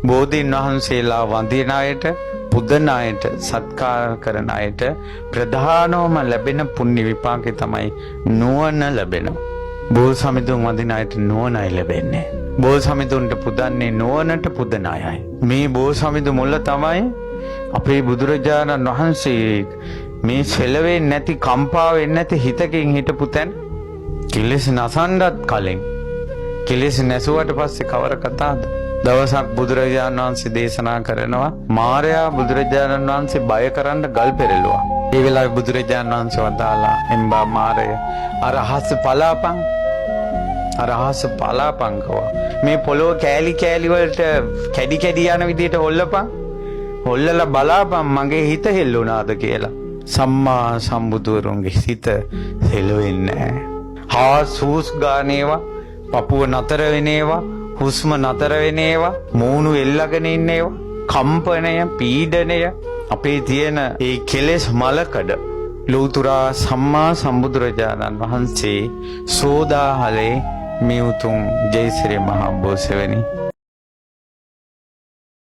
බෝධීන් වහන්සේලා වඳින අයට, පුදන අයට, සත්කාර කරන අයට ප්‍රධානවම ලැබෙන පුණ්‍ය විපාකේ තමයි නුවණ ලැබෙනවා. බෝසමිඳුන් වඳින අයට නුවණයි ලැබෙන්නේ. බෝසමිඳුන්ට පුදන්නේ නුවණට පුදන අයයි. මේ බෝසමිඳු මුල තමයි අපේ බුදුරජාණන් වහන්සේ මේ සෙලවෙන්නේ නැති, කම්පා වෙන්නේ නැති හිතකින් හිටපු තැන. කෙලෙස් නසන්නත් කලින්, කෙලෙස් නැසුවට පස්සේ කවර කතාවද? දවසක් බුදුරජාණන් වහන්සේ දේශනා කරනවා, මාරයා බුදුරජාණන් වහන්සේ බය කරන්න ගල් පෙරළුවා. ඒ වෙලාවේ බුදුරජාණන් වහන්සේ වදාලා, එම්බා මාරය, අරහස් පලාපං, අරහස් පලාපං කවා. මේ පොළොව කෑලි කෑලි වලට කැඩි කැඩි යන විදිහට හොල්ලපන්. හොල්ලලා බලාපන් මගේ හිත හෙල්ලුණාද කියලා. සම්මා සම්බුදුවරුන්ගේ හිත හෙළුවෙන්නේ නැහැ. හාසූස් ගානේවා, පපුව නතර වෙනේවා, හුස්ම නතර වෙනේවා, මූණු එල්ලගෙන ඉන්නේවා, කම්පනය, පීඩනය, අපේ තියෙන ඒ කෙලෙස් මලකඩ ලෞතුරා සම්මා සම්බුදුරජාණන් වහන්සේ සෝදාහලේ මේ උතුම් ජයසිරි මහ බෝසෙවණි